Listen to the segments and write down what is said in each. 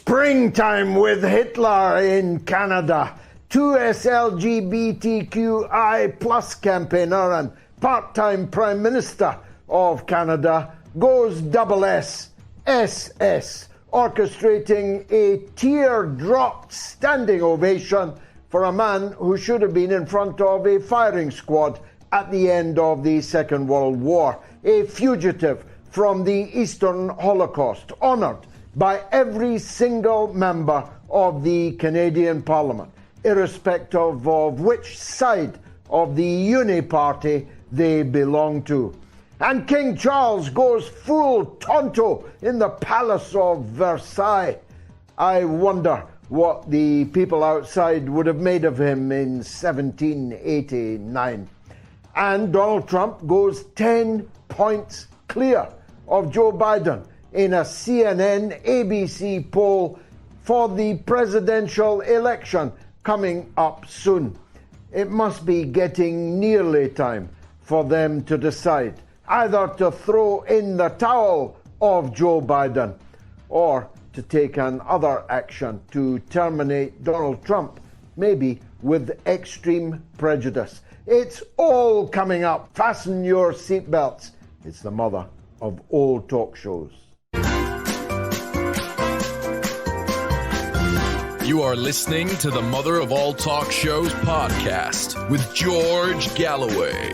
Springtime with Hitler in Canada. 2S LGBTQI plus campaigner and part-time Prime Minister of Canada goes double S, SS, orchestrating a tear-dropped standing ovation for a man who should have been in front of a firing squad at the end of the Second World War, a fugitive from the Eastern Holocaust, honoured by every single member of the Canadian Parliament, irrespective of which side of the Uni Party they belong to. And King Charles goes full Tonto in the Palace of Versailles. I wonder what the people outside would have made of him in 1789. And Donald Trump goes 10 points clear of Joe Biden in a CNN ABC poll for the presidential election coming up soon. It must be getting nearly time for them to decide either to throw in the towel of Joe Biden or to take another action to terminate Donald Trump, maybe with extreme prejudice. It's all coming up. Fasten your seatbelts. It's the mother of all talk shows. You are listening to the Mother of All Talk Shows podcast with George Galloway.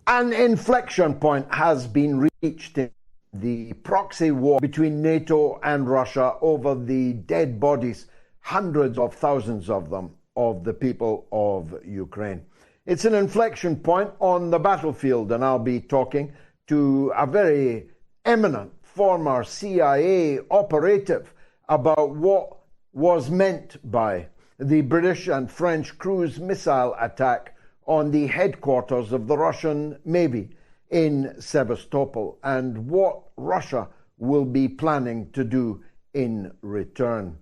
An inflection point has been reached in the proxy war between NATO and Russia over the dead bodies, hundreds of thousands of them, of the people of Ukraine. It's an inflection point on the battlefield, and I'll be talking to a very eminent former CIA operative about what was meant by the British and French cruise missile attack on the headquarters of the Russian Navy in Sevastopol and what Russia will be planning to do in return.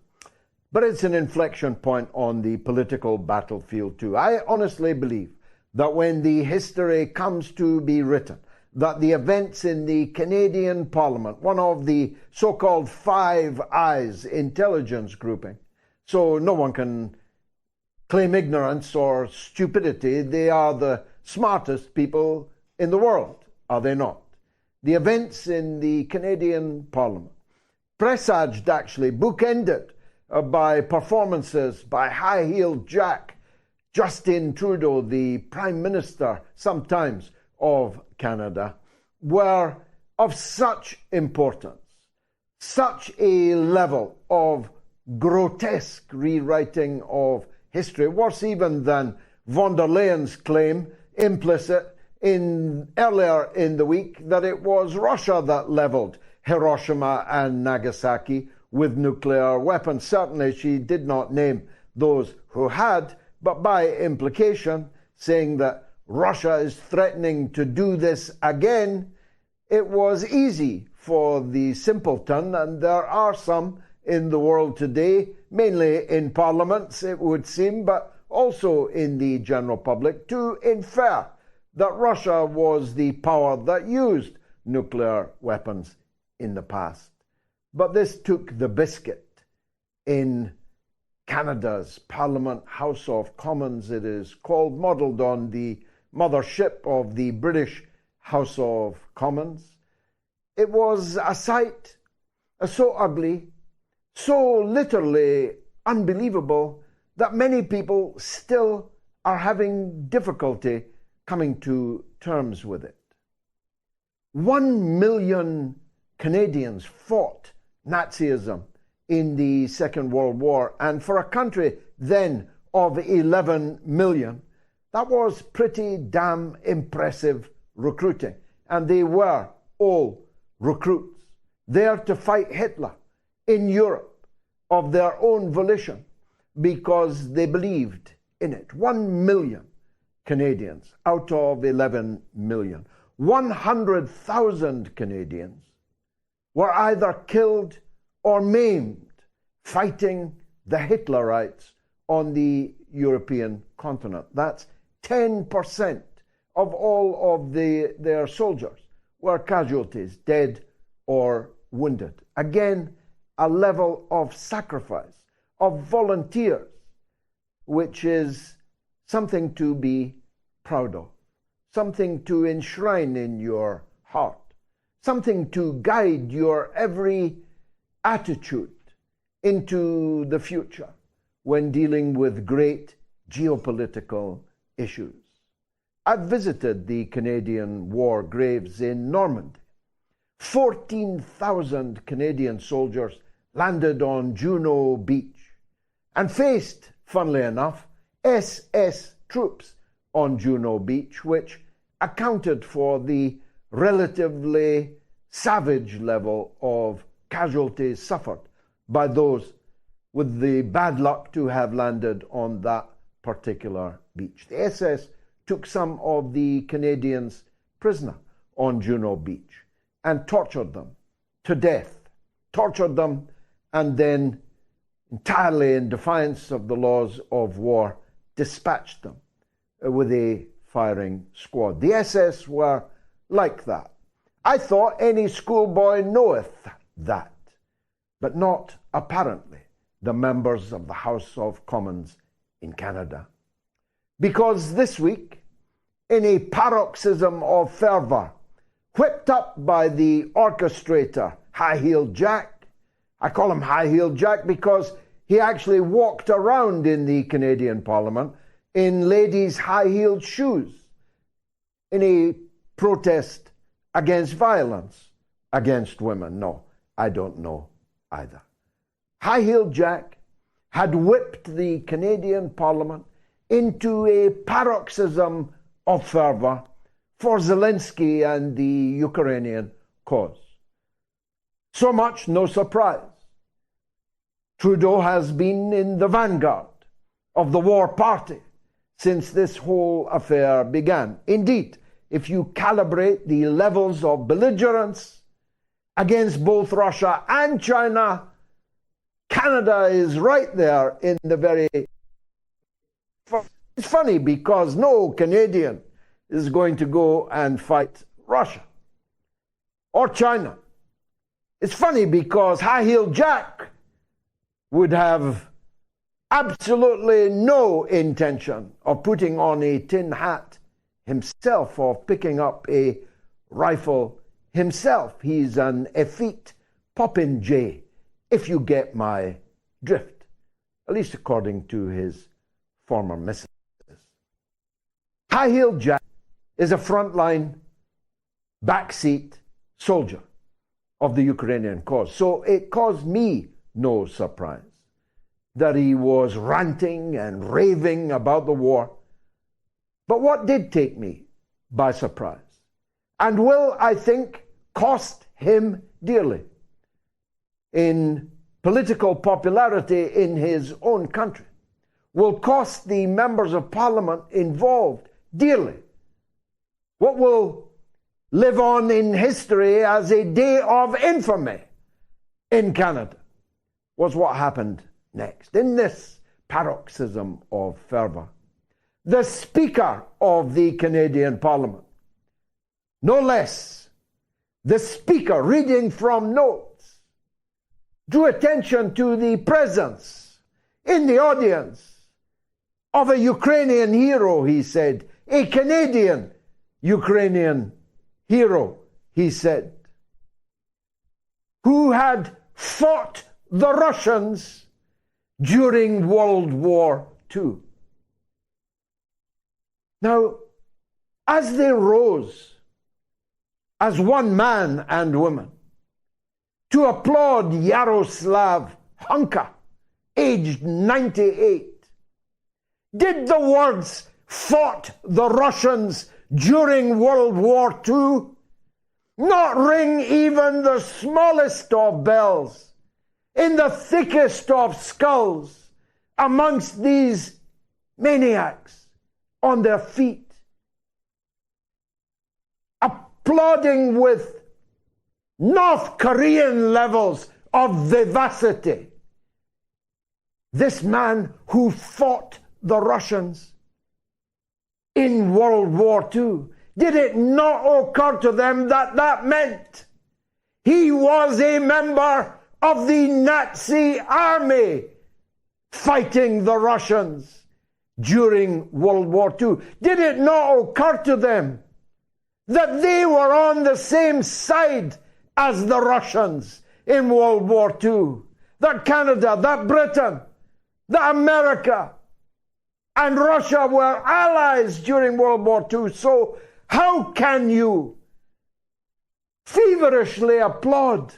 But it's an inflection point on the political battlefield too. I honestly believe that when the history comes to be written, that the events in the Canadian Parliament, one of the so-called Five Eyes intelligence grouping, so no one can claim ignorance or stupidity. They are the smartest people in the world, are they not? The events in the Canadian Parliament, presaged actually, bookended by performances by high-heeled Jack, Justin Trudeau, the Prime Minister sometimes of Canada, were of such importance, such a level of grotesque rewriting of history, worse even than von der Leyen's claim, implicit earlier in the week, that it was Russia that leveled Hiroshima and Nagasaki with nuclear weapons. Certainly she did not name those who had, but by implication, saying that Russia is threatening to do this again. It was easy for the simpleton, and there are some in the world today, mainly in parliaments, it would seem, but also in the general public, to infer that Russia was the power that used nuclear weapons in the past. But this took the biscuit in Canada's Parliament, House of Commons, it is called, modelled on the mothership of the British House of Commons. It was a sight so ugly, so literally unbelievable, that many people still are having difficulty coming to terms with it. 1 million Canadians fought Nazism in the Second World War, and for a country then of 11 million, that was pretty damn impressive recruiting. And they were all recruits, there to fight Hitler in Europe of their own volition because they believed in it. 1 million Canadians out of 11 million. 100,000 Canadians were either killed or maimed fighting the Hitlerites on the European continent. That's 10% of all of their soldiers were casualties, dead or wounded. Again, a level of sacrifice, of volunteers, which is something to be proud of, something to enshrine in your heart, something to guide your every attitude into the future when dealing with great geopolitical issues. I've visited the Canadian war graves in Normandy. 14,000 Canadian soldiers landed on Juno Beach and faced, funnily enough, SS troops on Juno Beach, which accounted for the relatively savage level of casualties suffered by those with the bad luck to have landed on that particular beach. The SS took some of the Canadians prisoner on Juno Beach and tortured them to death, tortured them, and then, entirely in defiance of the laws of war, dispatched them with a firing squad. The SS were like that. I thought any schoolboy knoweth that, but not apparently the members of the House of Commons in Canada. Because this week, in a paroxysm of fervour, whipped up by the orchestrator, High-Heeled Jack, I call him High-Heeled Jack because he actually walked around in the Canadian Parliament in ladies' high-heeled shoes in a protest against violence against women. No, I don't know either. High-Heeled Jack had whipped the Canadian Parliament into a paroxysm of fervour for Zelinsky and the Ukrainian cause. So much, no surprise. Trudeau has been in the vanguard of the war party since this whole affair began. Indeed, if you calibrate the levels of belligerence against both Russia and China, Canada is right there in the very... It's funny because no Canadian is going to go and fight Russia or China. It's funny because High-Heeled Jack would have absolutely no intention of putting on a tin hat himself or picking up a rifle himself. He's an effete popinjay, if you get my drift, at least according to his former missus. High-Heeled Jack is a frontline, backseat soldier of the Ukrainian cause. So it caused me no surprise that he was ranting and raving about the war. But what did take me by surprise, and will, I think, cost him dearly in political popularity in his own country, will cost the members of Parliament involved dearly. What will live on in history as a day of infamy in Canada was what happened next. In this paroxysm of fervour, the Speaker of the Canadian Parliament, no less, the Speaker reading from notes, drew attention to the presence in the audience of a Ukrainian hero, he said, a Canadian Ukrainian hero, he said, who had fought the Russians during World War II. Now, as they rose as one man and woman to applaud Yaroslav Hunka, aged 98, did the words "fought the Russians during World War II" not ring even the smallest of bells in the thickest of skulls amongst these maniacs on their feet, applauding with North Korean levels of vivacity this man who fought the Russians in World War II? Did it not occur to them that that meant he was a member of the Nazi army fighting the Russians during World War II? Did it not occur to them that they were on the same side as the Russians in World War II? That Canada, that Britain, that America, and Russia were allies during World War II. So how can you feverishly applaud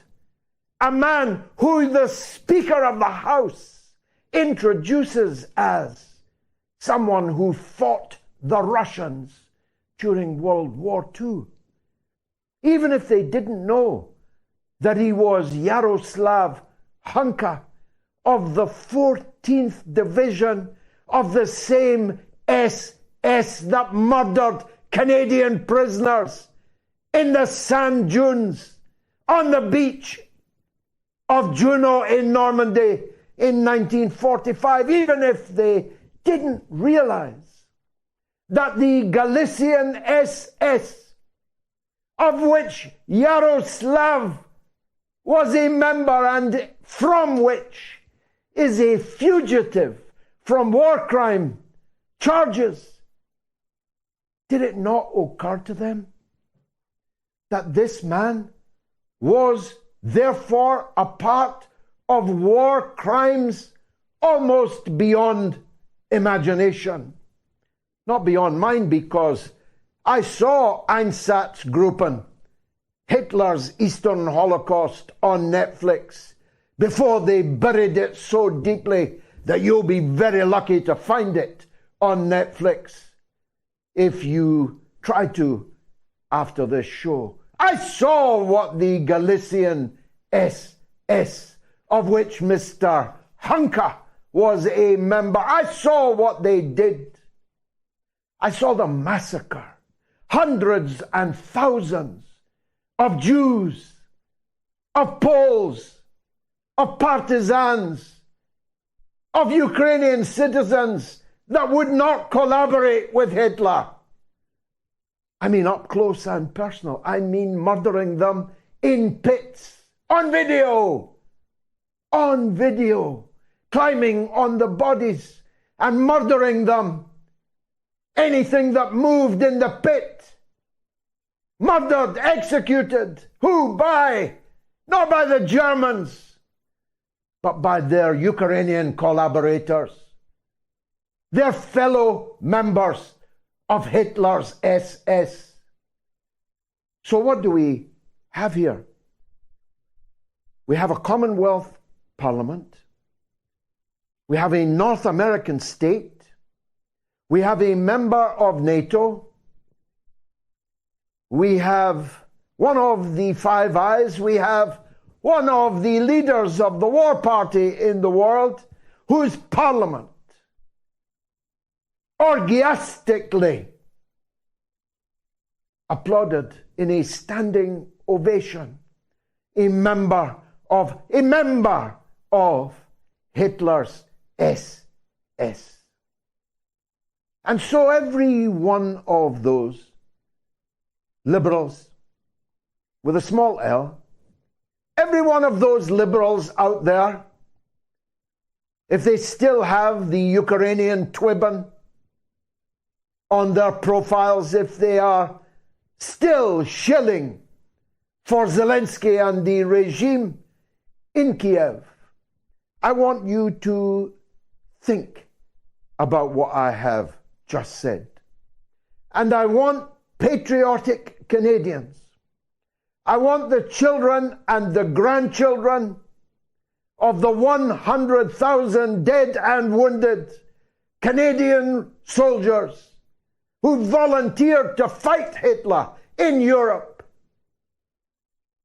a man who the Speaker of the House introduces as someone who fought the Russians during World War II? Even if they didn't know that he was Yaroslav Hunka of the 14th Division of the same SS that murdered Canadian prisoners in the sand dunes on the beach of Juno in Normandy in 1945, even if they didn't realize that the Galician SS, of which Yaroslav was a member and from which is a fugitive from war crime charges, did it not occur to them that this man was therefore a part of war crimes almost beyond imagination? Not beyond mine, because I saw Einsatzgruppen, Hitler's Eastern Holocaust, on Netflix before they buried it so deeply that you'll be very lucky to find it on Netflix if you try to after this show. I saw what the Galician SS, of which Mr. Hunka was a member, I saw what they did. I saw the massacre. Hundreds and thousands of Jews, of Poles, of partisans, of Ukrainian citizens that would not collaborate with Hitler. I mean up close and personal. I mean murdering them in pits, on video, climbing on the bodies and murdering them. Anything that moved in the pit, murdered, executed. Who? Not by the Germans, but by their Ukrainian collaborators, their fellow members of Hitler's SS. So what do we have here? We have a Commonwealth Parliament. We have a North American state. We have a member of NATO. We have one of the Five Eyes. We have one of the leaders of the war party in the world, whose parliament orgiastically applauded in a standing ovation a member of Hitler's SS. And so every one of those liberals with a small L, every one of those liberals out there, if they still have the Ukrainian twibbon on their profiles, if they are still shilling for Zelinsky and the regime in Kiev, I want you to think about what I have just said. And I want patriotic Canadians, I want the children and the grandchildren of the 100,000 dead and wounded Canadian soldiers who volunteered to fight Hitler in Europe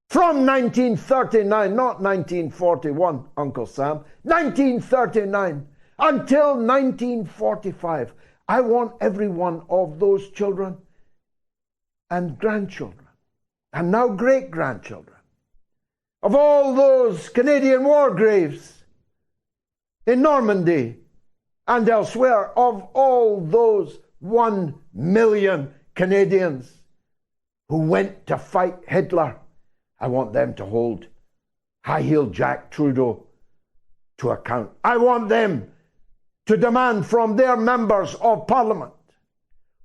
from 1939, not 1941, Uncle Sam, 1939 until 1945. I want every one of those children and grandchildren, and now great-grandchildren, of all those Canadian war graves in Normandy and elsewhere, of all those 1 million Canadians who went to fight Hitler, I want them to hold high-heeled Jack Trudeau to account. I want them to demand from their members of Parliament,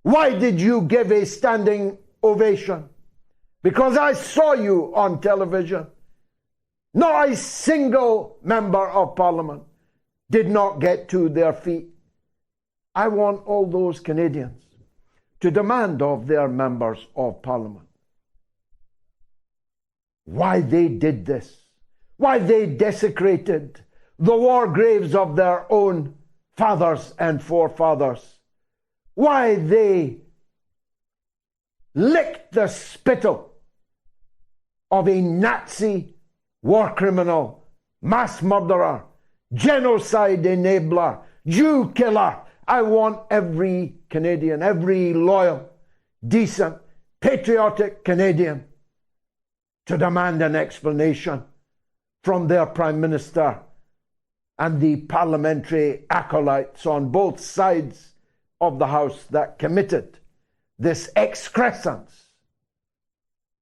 why did you give a standing ovation? Because I saw you on television. Not a single member of Parliament did not get to their feet. I want all those Canadians to demand of their members of Parliament why they did this, why they desecrated the war graves of their own fathers and forefathers, why they licked the spittle of a Nazi war criminal, mass murderer, genocide enabler, Jew killer. I want every Canadian, every loyal, decent, patriotic Canadian to demand an explanation from their Prime Minister and the parliamentary acolytes on both sides of the House that committed this excrescence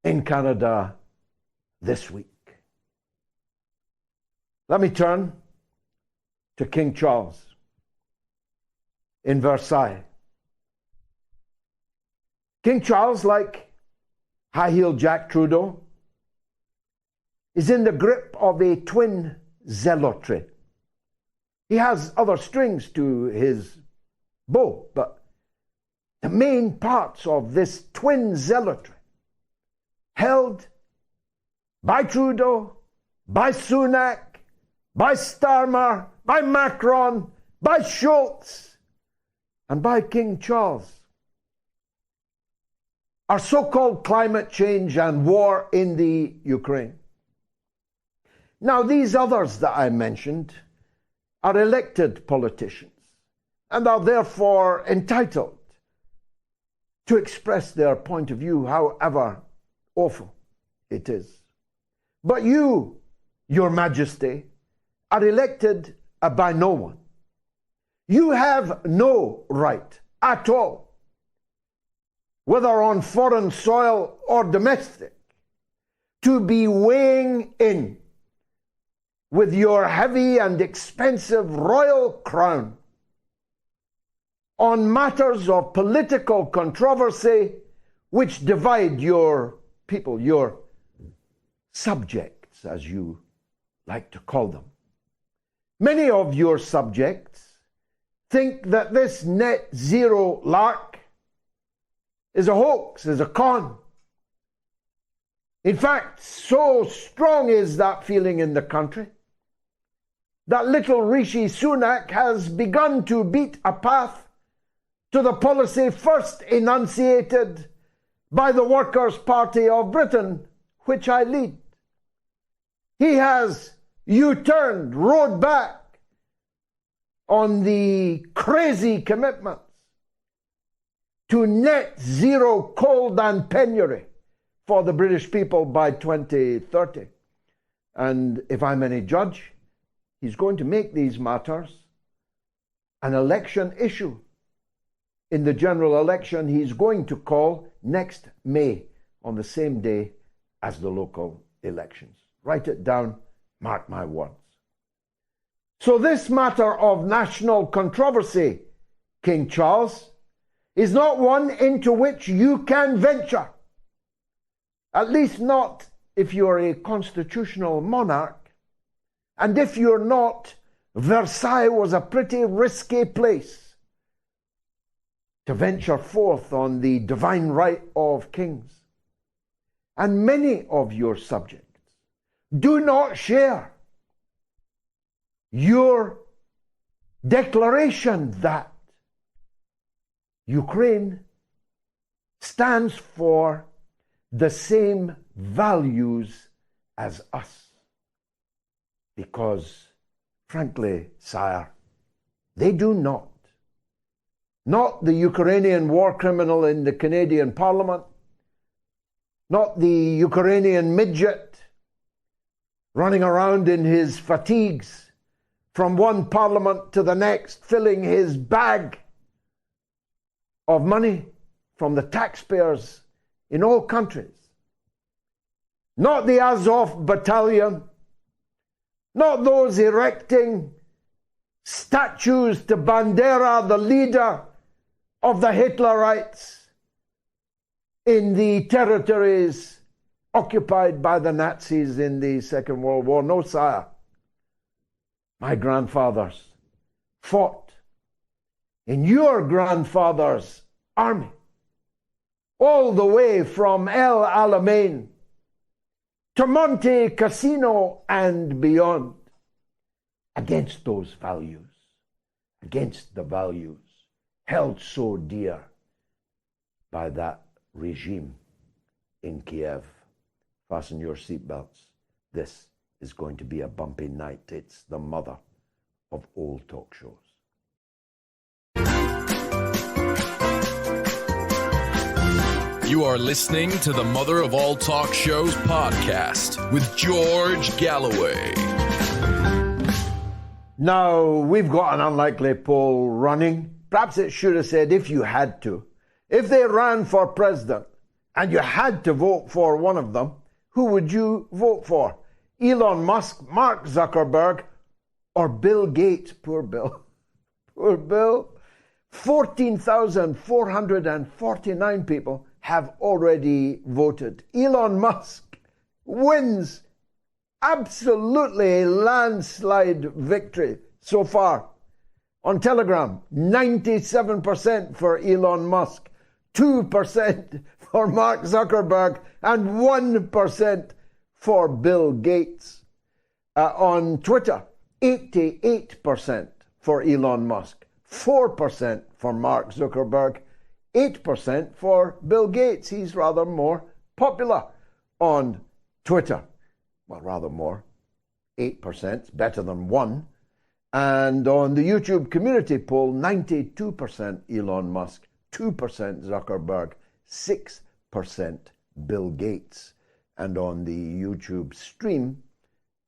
in Canada this week. Let me turn to King Charles in Versailles. King Charles, like high-heeled Jack Trudeau, is in the grip of a twin zealotry. He has other strings to his bow, but the main parts of this twin zealotry, held by Trudeau, by Sunak, by Starmer, by Macron, by Schultz, and by King Charles, are so-called climate change and war in the Ukraine. Now, these others that I mentioned are elected politicians and are therefore entitled to express their point of view, however awful it is. But you, Your Majesty, are elected by no one. You have no right at all, whether on foreign soil or domestic, to be weighing in with your heavy and expensive royal crown on matters of political controversy which divide your people, your subjects, as you like to call them. Many of your subjects think that this net zero lark is a hoax, is a con. In fact, so strong is that feeling in the country that little Rishi Sunak has begun to beat a path to the policy first enunciated by the Workers' Party of Britain, which I lead. He has U-turned, rode back on the crazy commitments to net zero cold and penury for the British people by 2030. And if I'm any judge, he's going to make these matters an election issue. In the general election, he's going to call next May, on the same day as the local elections. Write it down, mark my words. So this matter of national controversy, King Charles, is not one into which you can venture. At least not if you're a constitutional monarch. And if you're not, Versailles was a pretty risky place to venture forth on the divine right of kings. And many of your subjects do not share your declaration that Ukraine stands for the same values as us. Because, frankly, sire, they do not. Not the Ukrainian war criminal in the Canadian Parliament, not the Ukrainian midget running around in his fatigues from one parliament to the next, filling his bag of money from the taxpayers in all countries. Not the Azov battalion not those erecting statues to Bandera, the leader of the Hitlerites in the territories occupied by the Nazis in the Second World War. No, sire. My grandfathers fought in your grandfather's army, all the way from El Alamein to Monte Cassino and beyond, against those values, against the values held so dear by that regime in Kiev. Fasten your seatbelts. This is going to be a bumpy night. It's the mother of all talk shows. You are listening to the Mother of All Talk Shows podcast with George Galloway. Now, we've got an unlikely poll running. Perhaps it should have said if you had to. If they ran for president and you had to vote for one of them, who would you vote for? Elon Musk, Mark Zuckerberg, or Bill Gates? Poor Bill. Poor Bill. 14,449 people have already voted. Elon Musk wins absolutely a landslide victory so far. On Telegram, 97% for Elon Musk, 2% for Mark Zuckerberg, and 1% for Bill Gates. On Twitter, 88% for Elon Musk, 4% for Mark Zuckerberg, 8% for Bill Gates. He's rather more popular on Twitter. Well, rather more. 8%, better than 1%. And on the YouTube community poll, 92% Elon Musk, 2% Zuckerberg, 6% Bill Gates. And on the YouTube stream,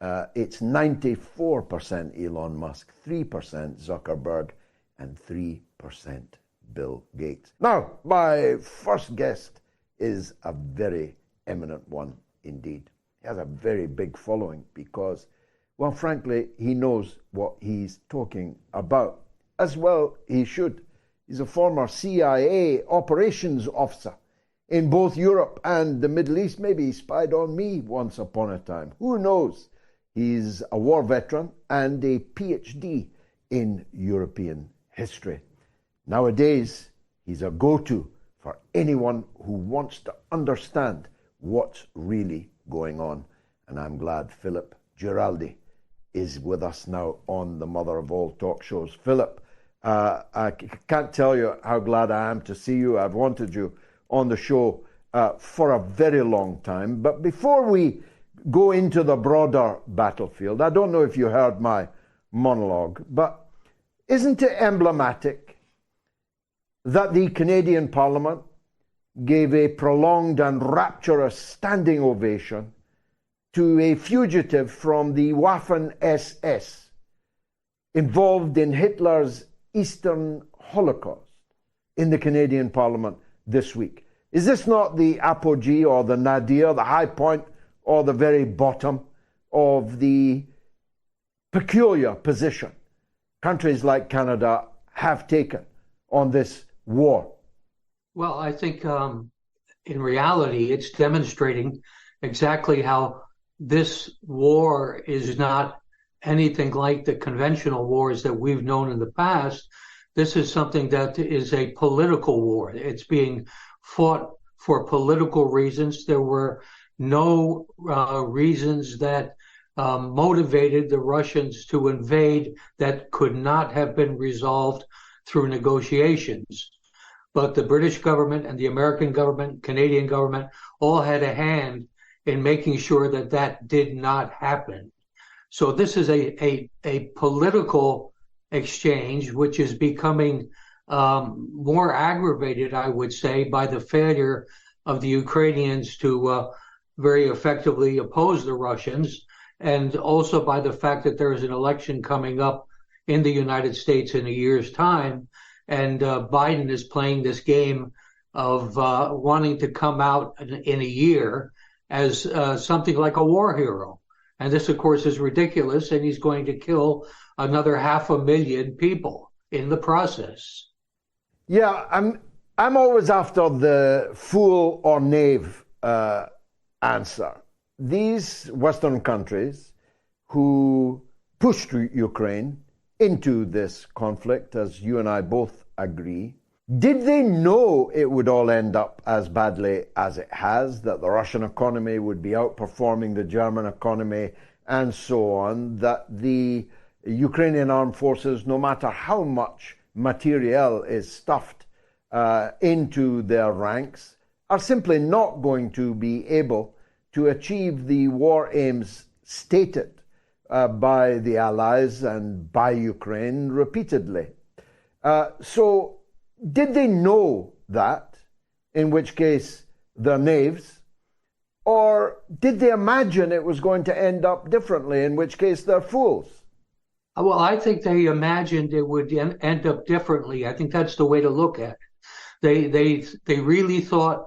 it's 94% Elon Musk, 3% Zuckerberg, and 3% Bill Gates. Now, my first guest is a very eminent one indeed. He has a very big following because, well, frankly, he knows what he's talking about. As well, he should. He's a former CIA operations officer in both Europe and the Middle East. Maybe he spied on me once upon a time. Who knows? He's a war veteran and a PhD in European history. Nowadays, he's a go-to for anyone who wants to understand what's really going on. And I'm glad Philip Giraldi is with us now on the Mother of All Talk Shows. Philip, I can't tell you how glad I am to see you. I've wanted you on the show for a very long time. But before we go into the broader battlefield, I don't know if you heard my monologue, but isn't it emblematic that the Canadian Parliament gave a prolonged and rapturous standing ovation to a fugitive from the Waffen SS involved in Hitler's Eastern Holocaust in the Canadian Parliament this week? Is this not the apogee or the nadir, the high point or the very bottom of the peculiar position countries like Canada have taken on this war? Well, I think in reality, it's demonstrating exactly how this war is not anything like the conventional wars that we've known in the past. This is something that is a political war. It's being fought for political reasons. There were no reasons that motivated the Russians to invade that could not have been resolved through negotiations. But the British government and the American government, Canadian government, all had a hand in making sure that that did not happen. So this is a political exchange, which is becoming more aggravated, I would say, by the failure of the Ukrainians to very effectively oppose the Russians, and also by the fact that there is an election coming up in the United States in a year's time, and Biden is playing this game of wanting to come out in a year as something like a war hero. And this, of course, is ridiculous, and he's going to kill another 500,000 people in the process. Yeah, I'm always after the fool or knave answer. These Western countries who pushed Ukraine into this conflict, as you and I both agree, did they know it would all end up as badly as it has, that the Russian economy would be outperforming the German economy and so on, that the Ukrainian armed forces, no matter how much materiel is stuffed into their ranks, are simply not going to be able to achieve the war aims stated by the Allies and by Ukraine repeatedly? So did they know that, in which case they're knaves, or did they imagine it was going to end up differently, in which case they're fools? Well, I think they imagined it would end up differently. I think that's the way to look at it. They really thought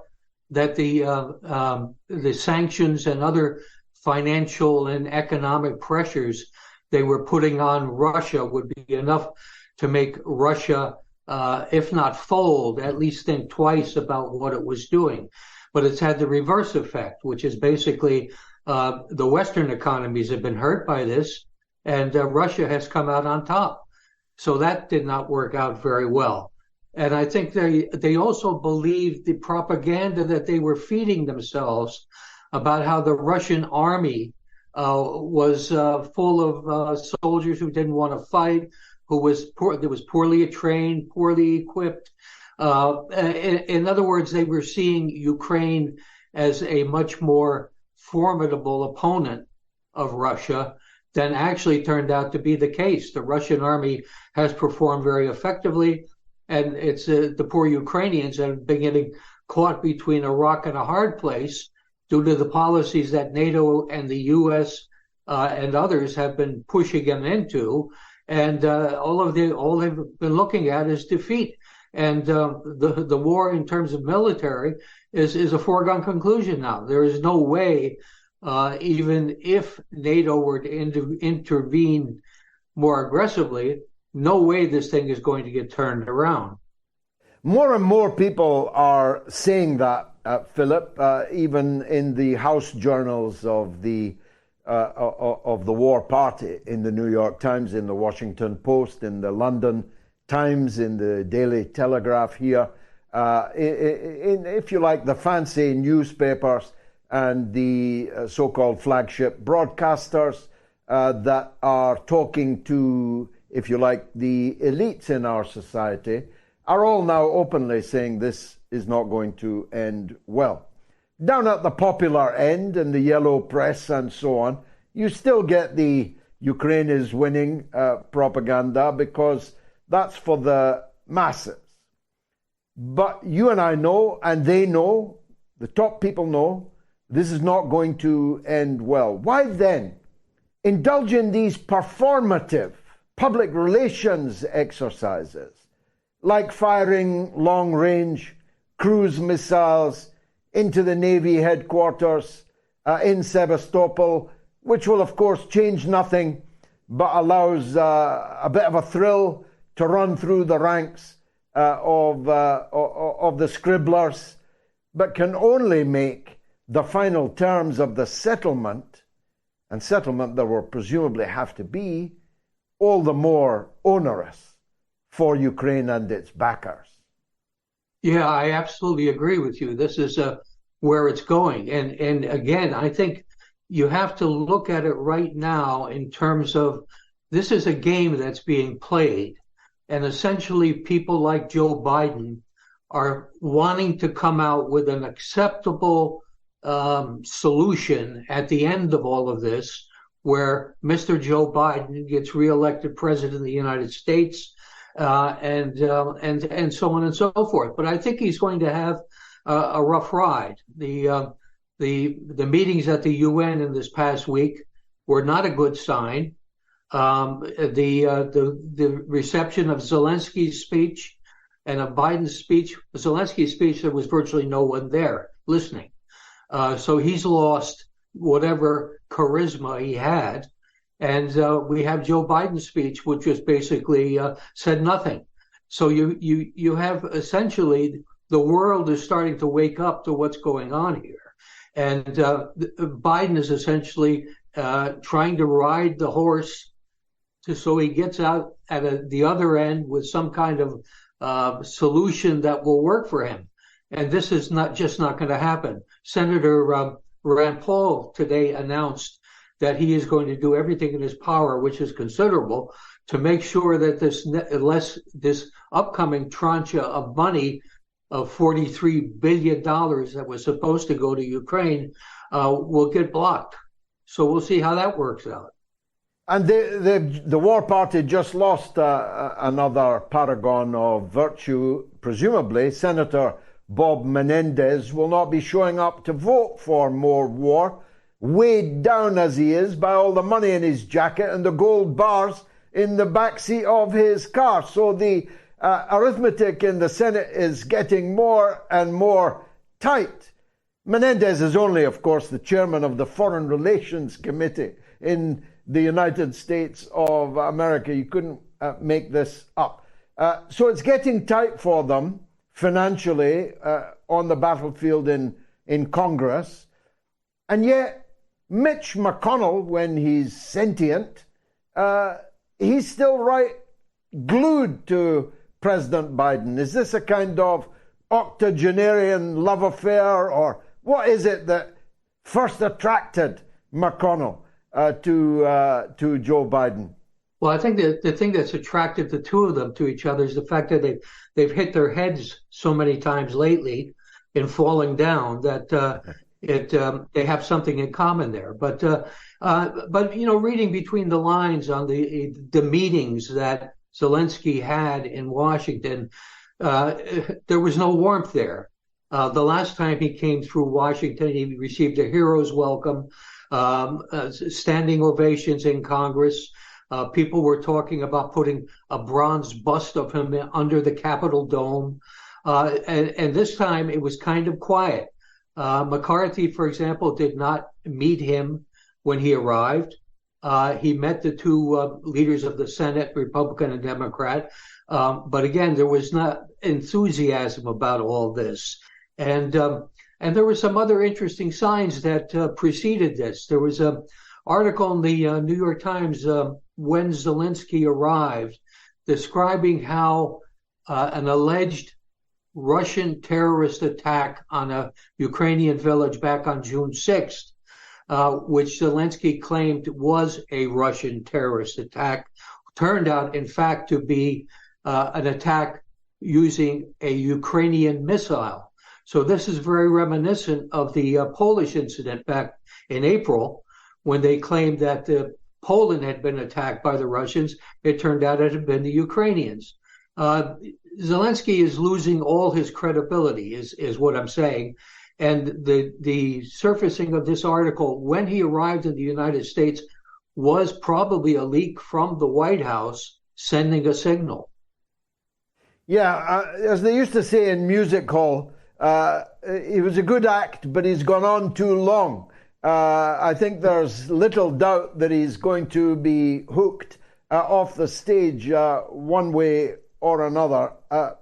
that the sanctions and other financial and economic pressures they were putting on Russia would be enough to make Russia, if not fold, at least think twice about what it was doing. But it's had the reverse effect, which is basically the Western economies have been hurt by this, and Russia has come out on top. So that did not work out very well. And I think they also believed the propaganda that they were feeding themselves about how the Russian army was full of soldiers who didn't want to fight, who was poorly trained, poorly equipped. In other words, they were seeing Ukraine as a much more formidable opponent of Russia than actually turned out to be the case. The Russian army has performed very effectively, and it's the poor Ukrainians have been getting caught between a rock and a hard place due to the policies that NATO and the U.S. And others have been pushing them into, and all they've been looking at is defeat. And the war, in terms of military, is a foregone conclusion now. There is no way, even if NATO were to intervene more aggressively, no way this thing is going to get turned around. More and more people are saying that, Philip, even in the House journals of the War Party, in the New York Times, in the Washington Post, in the London Times, in the Daily Telegraph here, in, if you like, the fancy newspapers and the so-called flagship broadcasters that are talking to, if you like, the elites in our society, are all now openly saying this is not going to end well. Down at the popular end, in the yellow press and so on, you still get the Ukraine is winning propaganda, because that's for the masses. But you and I know, and they know, the top people know, this is not going to end well. Why then indulge in these performative public relations exercises, like firing long-range cruise missiles into the Navy headquarters in Sevastopol, which will, of course, change nothing, but allows a bit of a thrill to run through the ranks of the scribblers, but can only make the final terms of the settlement, and settlement there will presumably have to be, all the more onerous for Ukraine and its backers. Yeah, I absolutely agree with you. This is where it's going. And again, I think you have to look at it right now in terms of this is a game that's being played. And essentially, people like Joe Biden are wanting to come out with an acceptable solution at the end of all of this, where Mr. Joe Biden gets reelected president of the United States, and so on and so forth. But I think he's going to have a rough ride. The meetings at the UN in this past week were not a good sign. The reception of Zelinsky's speech and of Biden's speech, Zelensky's speech, there was virtually no one there listening. So he's lost whatever charisma he had. And we have Joe Biden's speech, which just basically said nothing. So you have essentially the world is starting to wake up to what's going on here. And Biden is essentially trying to ride the horse so he gets out at the other end with some kind of solution that will work for him. And this is not going to happen. Senator Rand Paul today announced that he is going to do everything in his power, which is considerable, to make sure that this upcoming tranche of money of $43 billion that was supposed to go to Ukraine will get blocked. So we'll see how that works out. And the war party just lost another paragon of virtue. Presumably, Senator Bob Menendez will not be showing up to vote for more war, weighed down as he is by all the money in his jacket and the gold bars in the backseat of his car. So the arithmetic in the Senate is getting more and more tight. Menendez is only, of course, the chairman of the Foreign Relations Committee in the United States of America. You couldn't make this up. So it's getting tight for them financially on the battlefield in Congress. And yet, Mitch McConnell, when he's sentient, he's still right glued to President Biden. Is this a kind of octogenarian love affair, or what is it that first attracted McConnell to Joe Biden? Well, I think that the thing that's attracted the two of them to each other is the fact that they've hit their heads so many times lately in falling down that they have something in common there. But reading between the lines on the meetings that Zelinsky had in Washington, there was no warmth there. The last time he came through Washington, he received a hero's welcome, standing ovations in Congress. People were talking about putting a bronze bust of him under the Capitol dome. And this time it was kind of quiet. McCarthy, for example, did not meet him when he arrived. He met the two leaders of the Senate, Republican and Democrat. But again, there was not enthusiasm about all this. And there were some other interesting signs that preceded this. There was an article in the New York Times when Zelinsky arrived describing how an alleged Russian terrorist attack on a Ukrainian village back on June 6th, which Zelinsky claimed was a Russian terrorist attack, turned out, in fact, to be an attack using a Ukrainian missile. So this is very reminiscent of the Polish incident back in April, when they claimed that Poland had been attacked by the Russians. It turned out it had been the Ukrainians. Zelinsky is losing all his credibility, is what I'm saying. And the surfacing of this article when he arrived in the United States was probably a leak from the White House sending a signal. Yeah, as they used to say in music hall, he was a good act, but he's gone on too long. I think there's little doubt that he's going to be hooked off the stage one way or another.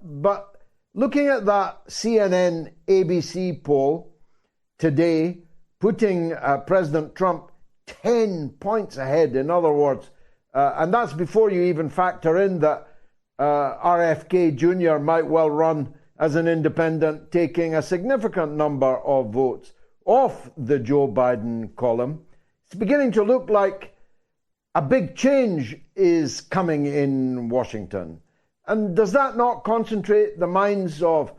But looking at that CNN ABC poll today, putting President Trump 10 points ahead, in other words, and that's before you even factor in that RFK Jr. might well run as an independent, taking a significant number of votes off the Joe Biden column. It's beginning to look like a big change is coming in Washington. And does that not concentrate the minds of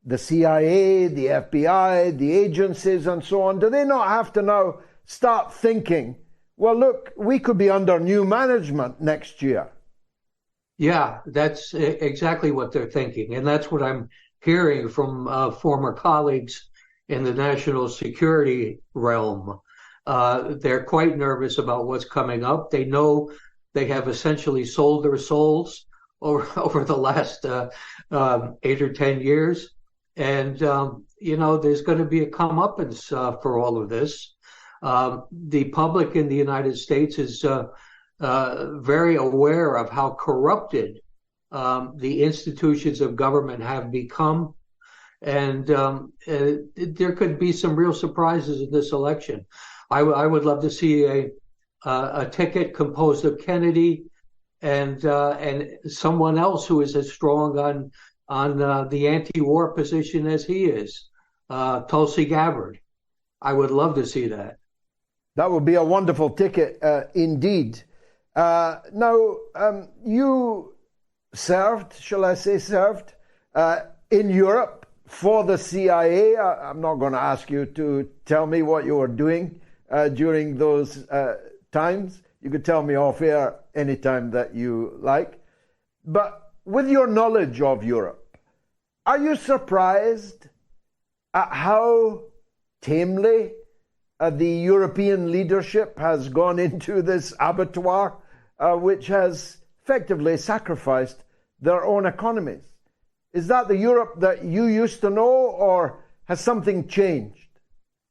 the CIA, the FBI, the agencies, and so on? Do they not have to now start thinking, well, look, we could be under new management next year? Yeah, that's exactly what they're thinking. And that's what I'm hearing from former colleagues in the national security realm. They're quite nervous about what's coming up. They know they have essentially sold their souls over the last 8 or 10 years. And, there's going to be a comeuppance for all of this. The public in the United States is very aware of how corrupted the institutions of government have become. And there could be some real surprises in this election. I would love to see a ticket composed of Kennedy and someone else who is as strong on the anti-war position as he is, Tulsi Gabbard. I would love to see that. That would be a wonderful ticket, indeed. Now, you served, shall I say served, in Europe for the CIA. I'm not going to ask you to tell me what you were doing during those times. You could tell me off air anytime that you like. But with your knowledge of Europe, are you surprised at how tamely the European leadership has gone into this abattoir, which has effectively sacrificed their own economies? Is that the Europe that you used to know, or has something changed?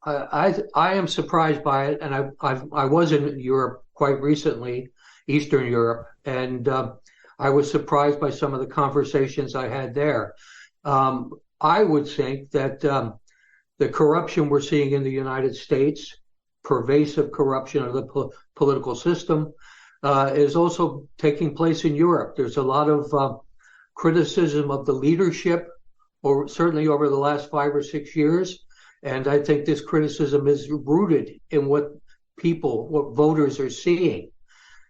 I am surprised by it, and I was in Europe quite recently, Eastern Europe, and I was surprised by some of the conversations I had there. I would think that the corruption we're seeing in the United States, pervasive corruption of the political system, is also taking place in Europe. There's a lot of criticism of the leadership, or certainly over the last 5 or 6 years. And I think this criticism is rooted in what voters are seeing.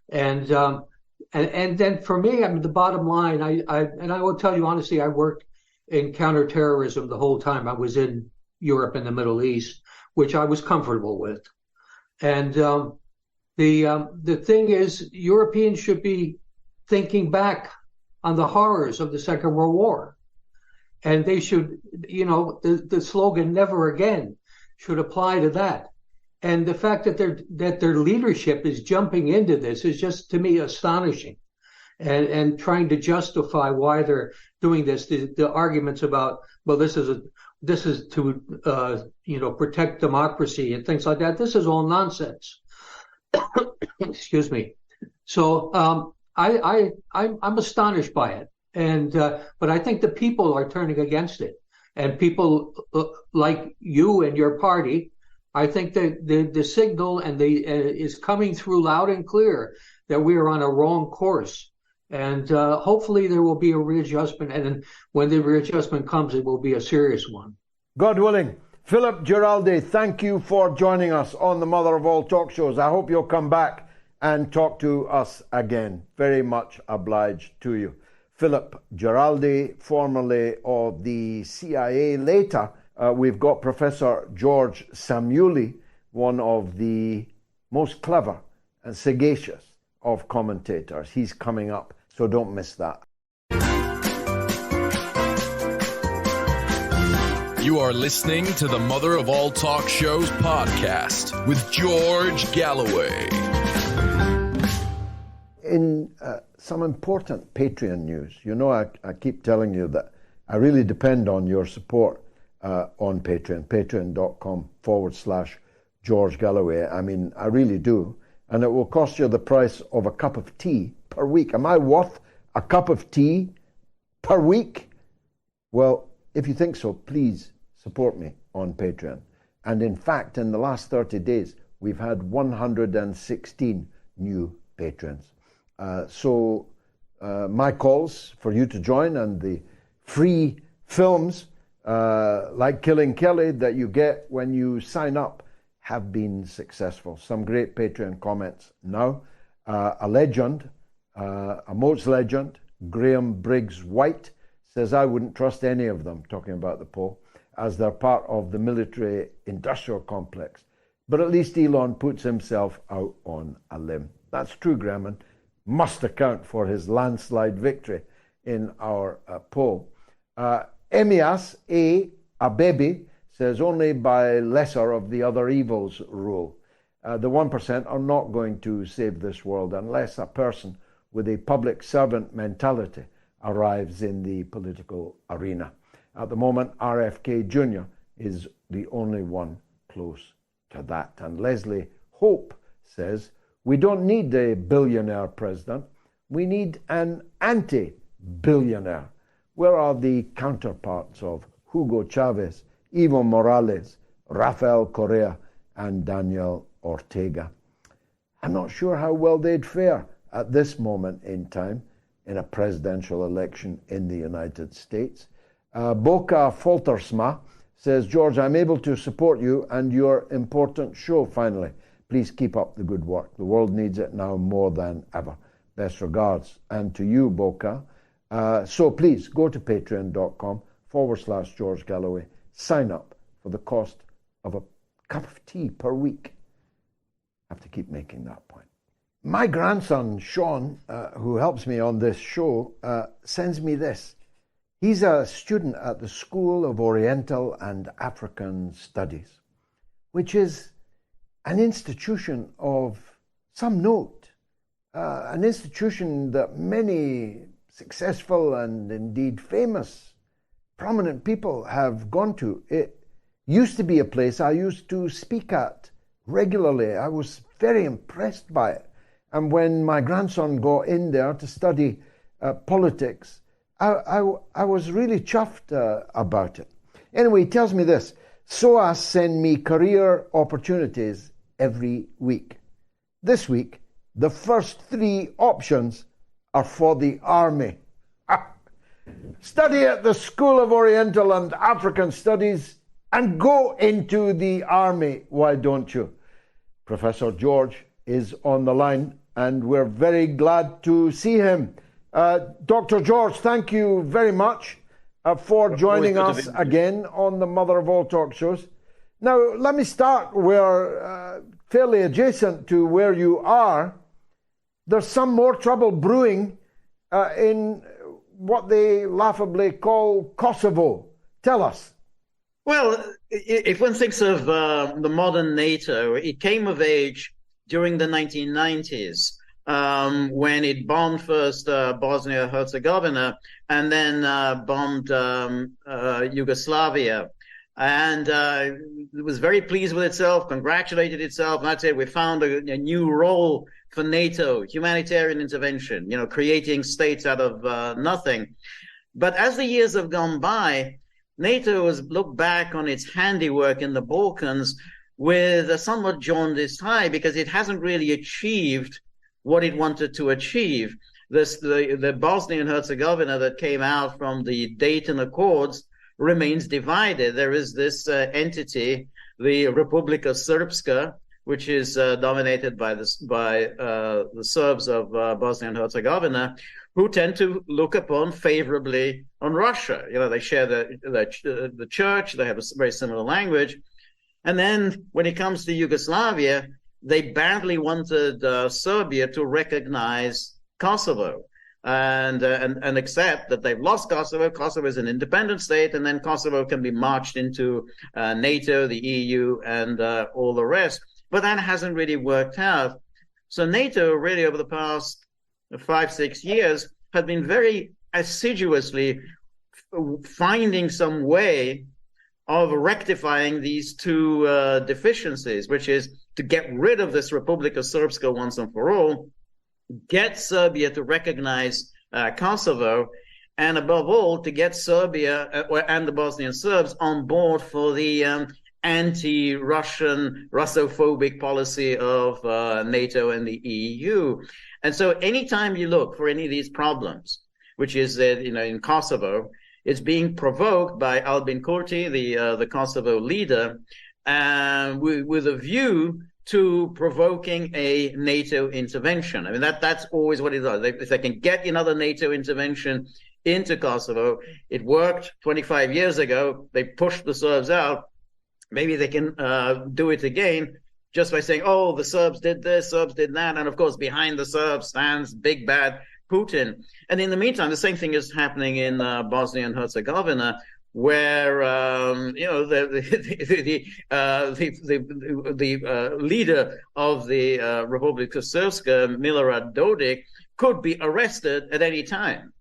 And then for me, I mean, the bottom line, I will tell you honestly, I worked in counterterrorism the whole time I was in Europe and the Middle East, which I was comfortable with. And the thing is, Europeans should be thinking back on the horrors of the Second World War. And they should, the slogan "never again" should apply to that. And the fact that their leadership is jumping into this is just, to me, astonishing. And trying to justify why they're doing this, the arguments about, well, this is to protect democracy and things like that. This is all nonsense. Excuse me. So I'm astonished by it, but I think the people are turning against it, and people like you and your party. I think that the signal is coming through loud and clear that we are on a wrong course, and hopefully there will be a readjustment. And when the readjustment comes, it will be a serious one. God willing. Philip Giraldi, thank you for joining us on the Mother of All Talk Shows. I hope you'll come back and talk to us again. Very much obliged to you. Philip Giraldi, formerly of the CIA. Later, we've got Professor George Szamuely, one of the most clever and sagacious of commentators. He's coming up, so don't miss that. You are listening to the Mother of All Talk Shows podcast with George Galloway. In some important Patreon news, I keep telling you that I really depend on your support on Patreon, patreon.com/George Galloway. I mean, I really do. And it will cost you the price of a cup of tea per week. Am I worth a cup of tea per week? Well, if you think so, please support me on Patreon. And in fact, in the last 30 days, we've had 116 new patrons. So my calls for you to join, and the free films like Killing Kelly that you get when you sign up have been successful. Some great Patreon comments now. A legend, a Moats legend, Graham Briggs White, says, I wouldn't trust any of them, talking about the poll, as they're part of the military-industrial complex. But at least Elon puts himself out on a limb. That's true, Graham, and must account for his landslide victory in our poll. Emias A. Abebi says, only by lesser of the other evils rule. The 1% are not going to save this world unless a person with a public servant mentality arrives in the political arena. At the moment, RFK Jr. is the only one close to that. And Leslie Hope says, we don't need a billionaire president. We need an anti-billionaire. Where are the counterparts of Hugo Chavez, Evo Morales, Rafael Correa, and Daniel Ortega? I'm not sure how well they'd fare at this moment in time in a presidential election in the United States. Boca Faltersma says, George, I'm able to support you and your important show finally. Please keep up the good work. The world needs it now more than ever. Best regards. And to you, Boca. So please go to patreon.com/George Galloway. Sign up for the cost of a cup of tea per week. I have to keep making that point. My grandson, Sean, who helps me on this show, sends me this. He's a student at the School of Oriental and African Studies, which is an institution of some note, an institution that many successful and indeed famous, prominent people have gone to. It used to be a place I used to speak at regularly. I was very impressed by it. And when my grandson got in there to study politics, I was really chuffed about it. Anyway, he tells me this. SOAS send me career opportunities every week. This week, the first 3 options are for the army. Study at the School of Oriental and African Studies and go into the army, why don't you? Professor George is on the line and we're very glad to see him. Dr. George, thank you very much for joining us again on the Mother of All Talk shows. Now, let me start where, fairly adjacent to where you are. There's some more trouble brewing in what they laughably call Kosovo. Tell us. Well, if one thinks of the modern NATO, it came of age during the 1990s when it bombed first Bosnia-Herzegovina and then bombed Yugoslavia. And it was very pleased with itself, congratulated itself, and I'd say we found a new role for NATO, humanitarian intervention, creating states out of nothing. But as the years have gone by, NATO has looked back on its handiwork in the Balkans with a somewhat jaundiced eye because it hasn't really achieved what it wanted to achieve. The Bosnia and Herzegovina that came out from the Dayton Accords remains divided. There is this entity, the Republika Srpska, which is dominated by the Serbs of Bosnia and Herzegovina, who tend to look upon favorably on Russia. They share the church, they have a very similar language. And then when it comes to Yugoslavia, they badly wanted Serbia to recognize Kosovo and accept that they've lost Kosovo. Kosovo is an independent state, and then Kosovo can be marched into NATO, the EU, and all the rest. But that hasn't really worked out. So NATO really over the past 5-6 years has been very assiduously finding some way of rectifying these 2 deficiencies, which is to get rid of this Republika Srpska once and for all, get Serbia to recognize Kosovo, and above all, to get Serbia and the Bosnian Serbs on board for the anti-Russian, Russophobic policy of NATO and the EU. And so anytime you look for any of these problems, which is that, in Kosovo, it's being provoked by Albin Kurti, the Kosovo leader, with a view to provoking a NATO intervention. I mean, that's always what it does. If they can get another NATO intervention into Kosovo, it worked 25 years ago. They pushed the Serbs out. Maybe they can do it again just by saying, oh, the Serbs did this, Serbs did that. And of course, behind the Serbs stands big bad Putin. And in the meantime, the same thing is happening in Bosnia and Herzegovina, where the leader of the Republika Srpska, Milorad Dodik, could be arrested at any time.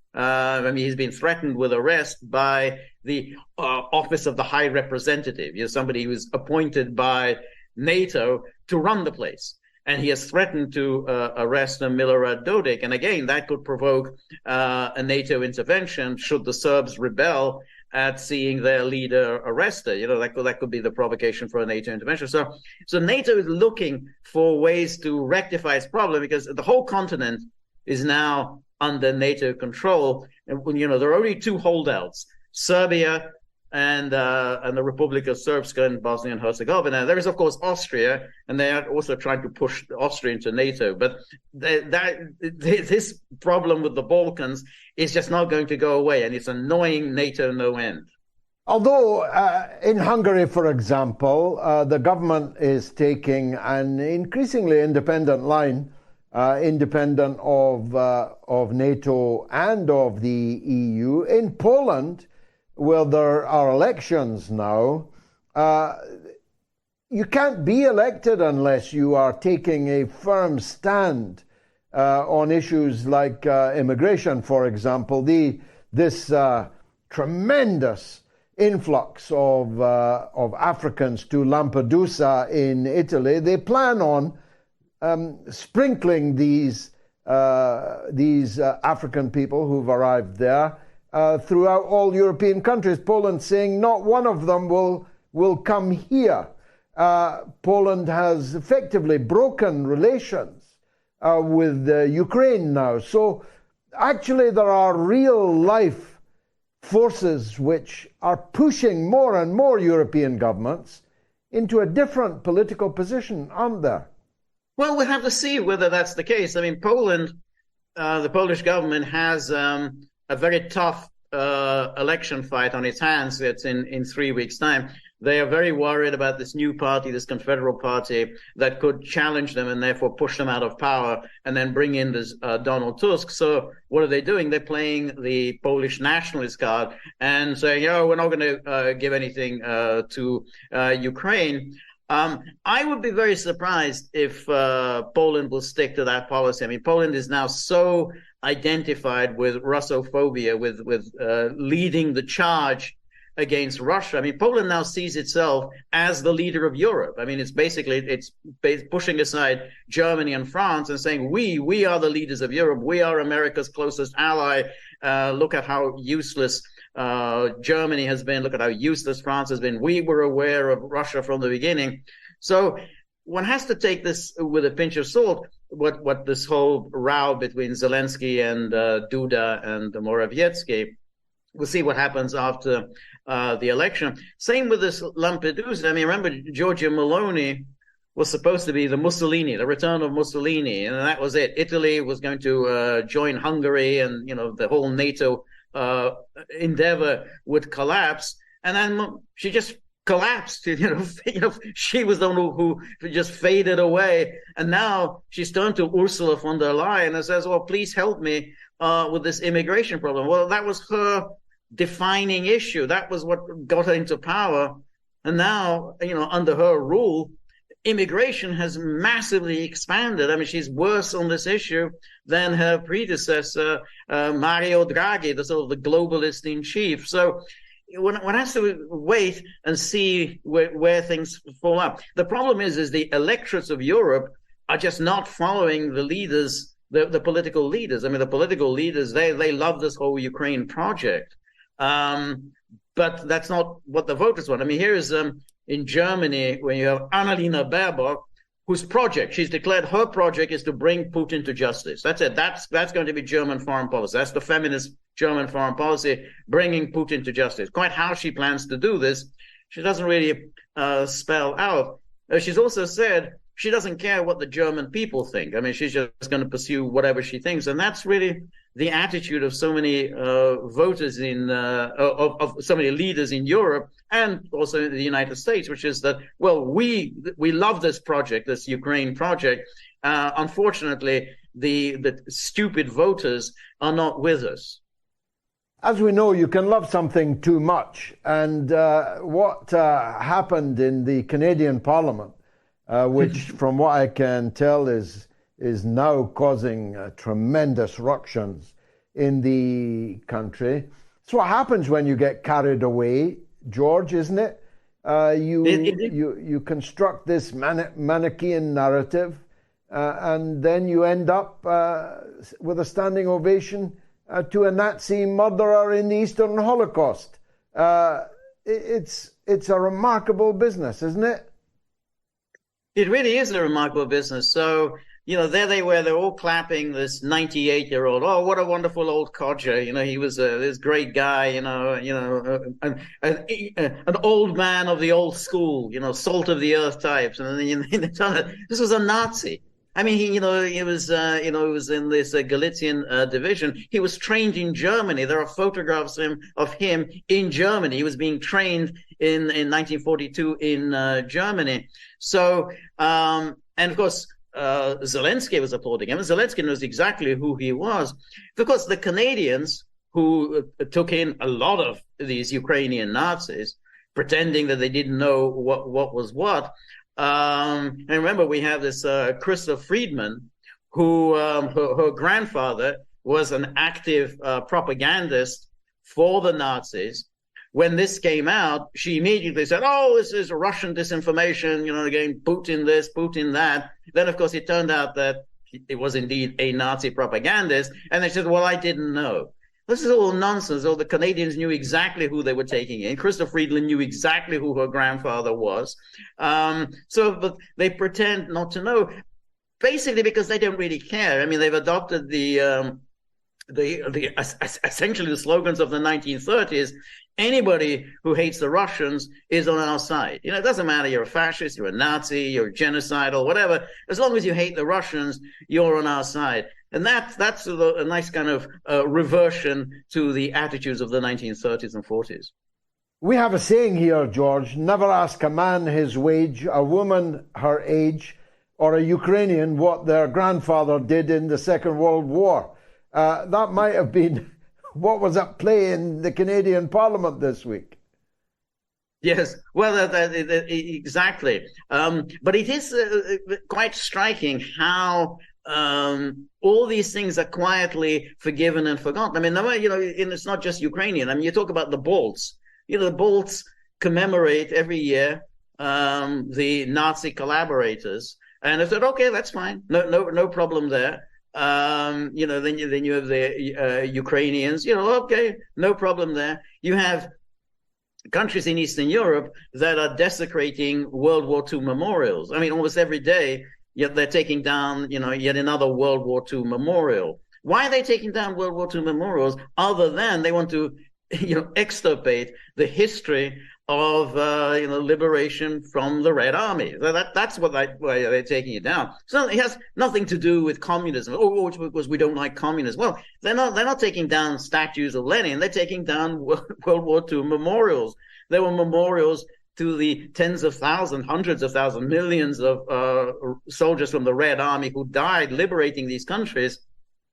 He's been threatened with arrest by the Office of the High Representative, somebody who's appointed by NATO to run the place. And he has threatened to arrest Milorad Dodik. And again, that could provoke a NATO intervention should the Serbs rebel at seeing their leader arrested. That could be the provocation for a NATO intervention. So NATO is looking for ways to rectify its problem, because the whole continent is now under NATO control. And there are only two holdouts: Serbia and the Republic of Srpska in Bosnia and Herzegovina. There is, of course, Austria, and they are also trying to push Austria into NATO. But this problem with the Balkans is just not going to go away, and it's annoying NATO no end. Although in Hungary, for example, the government is taking an increasingly independent line, independent of NATO and of the EU. In Poland, where there are elections now, you can't be elected unless you are taking a firm stand on issues like immigration, for example. This tremendous influx of Africans to Lampedusa in Italy, they plan on sprinkling these African people who've arrived there throughout all European countries. Poland saying not one of them will come here. Poland has effectively broken relations with Ukraine now. So actually there are real life forces which are pushing more and more European governments into a different political position, aren't there? Well, we'll have to see whether that's the case. I mean, Poland, the Polish government has a very tough election fight on its hands. It's in 3 weeks' time. They are very worried about this new party, this Confederal Party, that could challenge them and therefore push them out of power and then bring in this Donald Tusk. So what are they doing? They're playing the Polish nationalist card and saying, we're not going to give anything to Ukraine. I would be very surprised if Poland will stick to that policy. I mean, Poland is now so identified with Russophobia, with leading the charge against Russia. I mean, Poland now sees itself as the leader of Europe. I mean, it's pushing aside Germany and France and saying, we are the leaders of Europe. We are America's closest ally. Look at how useless Germany has been. Look at how useless France has been. We were aware of Russia from the beginning. So one has to take this with a pinch of salt, what this whole row between Zelinsky and Duda and Morawiecki. We'll see what happens after the election. Same with this Lampedusa. I mean, remember, Giorgia Meloni was supposed to be the Mussolini, the return of Mussolini, and that was it. Italy was going to join Hungary, and the whole NATO endeavor would collapse. And then she just collapsed. She was the one who just faded away. And now she's turned to Ursula von der Leyen and says, "Well, please help me with this immigration problem." Well, that was her defining issue. That was what got her into power. And now, under her rule, immigration has massively expanded. I mean, she's worse on this issue than her predecessor, Mario Draghi, the sort of the globalist in chief. So one has to wait and see where things fall out. The problem is the electorates of Europe are just not following the leaders, the political leaders. I mean, the political leaders, they love this whole Ukraine project. But that's not what the voters want. I mean, here is in Germany, when you have Annalena Baerbock, whose project, she's declared her project is to bring Putin to justice. That's it. That's going to be German foreign policy. That's the feminist German foreign policy, bringing Putin to justice. Quite how she plans to do this, she doesn't really spell out. She's also said she doesn't care what the German people think. I mean, she's just going to pursue whatever she thinks. And that's really the attitude of so many voters of so many leaders in Europe and also in the United States, which is that, well, we love this project, this Ukraine project. Unfortunately, the stupid voters are not with us. As we know, you can love something too much. And what happened in the Canadian Parliament, which from what I can tell is now causing tremendous ructions in the country. It's what happens when you get carried away, George, isn't it? You construct this Manichaean narrative, and then you end up with a standing ovation to a Nazi murderer in the Eastern Holocaust. It's a remarkable business, isn't it? It really is a remarkable business. So, there they were, they're all clapping this 98-year-old. Oh, what a wonderful old codger. He was this great guy, an old man of the old school, salt of the earth types. And then this was a Nazi. I mean, he was in this Galician division. He was trained in Germany. There are photographs of him in Germany. He was being trained in 1942 in Germany. So, and of course, Zelinsky was applauding him. Zelinsky knows exactly who he was. Of course, the Canadians, who took in a lot of these Ukrainian Nazis, pretending that they didn't know what was what. And remember, we have this Krista Friedman, who her grandfather was an active propagandist for the Nazis. When this came out, she immediately said, "Oh, this is Russian disinformation, again, Putin this, Putin that." Then, of course, it turned out that it was indeed a Nazi propagandist. And they said, "Well, I didn't know." This is all nonsense. All the Canadians knew exactly who they were taking in. Krista Friedland knew exactly who her grandfather was. But they pretend not to know, basically because they don't really care. I mean, they've adopted essentially the slogans of the 1930s. Anybody who hates the Russians is on our side. It doesn't matter. You're a fascist, you're a Nazi, you're genocidal, whatever. As long as you hate the Russians, you're on our side. And that's a nice kind of reversion to the attitudes of the 1930s and 40s. We have a saying here, George: never ask a man his wage, a woman her age, or a Ukrainian what their grandfather did in the Second World War. That might have been what was at play in the Canadian Parliament this week. Yes, well, exactly. But it is quite striking how all these things are quietly forgiven and forgotten. I mean, and it's not just Ukrainian. I mean, you talk about the Balts. The Balts commemorate every year the Nazi collaborators, and I said, okay, that's fine, no problem there. Then you have the Ukrainians. Okay, no problem there. You have countries in Eastern Europe that are desecrating World War II memorials. I mean, almost every day, yet they're taking down, yet another World War II memorial. Why are they taking down World War II memorials other than they want to, extirpate the history of, liberation from the Red Army? That's why they're taking it down. So it has nothing to do with communism. Oh, because we don't like communism. Well, they're not taking down statues of Lenin. They're taking down World War II memorials. There were memorials to the tens of thousands, hundreds of thousands, millions of soldiers from the Red Army who died liberating these countries,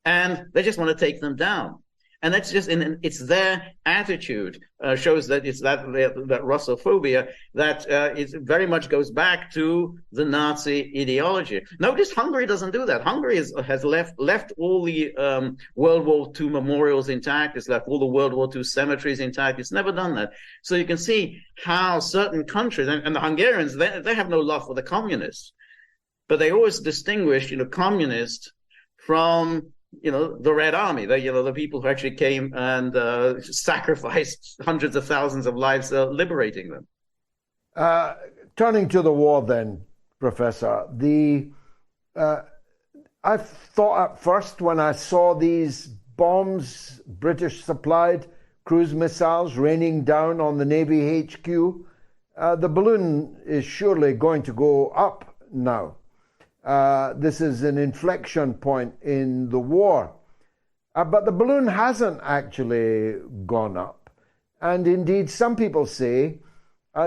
and they just want to take them down. And that's just it's their attitude shows that it's that Russophobia that it very much goes back to the Nazi ideology. Notice Hungary doesn't do that. Hungary has left all the World War II memorials intact. It's left all the World War II cemeteries intact. It's never done that. So you can see how certain countries and the Hungarians they have no love for the communists, but they always distinguish communists from the Red Army, the people who actually came and sacrificed hundreds of thousands of lives liberating them. Turning to the war then, Professor, I thought at first when I saw these bombs, British supplied cruise missiles raining down on the Navy HQ, the balloon is surely going to go up now. This is an inflection point in the war. But the balloon hasn't actually gone up. And indeed, some people say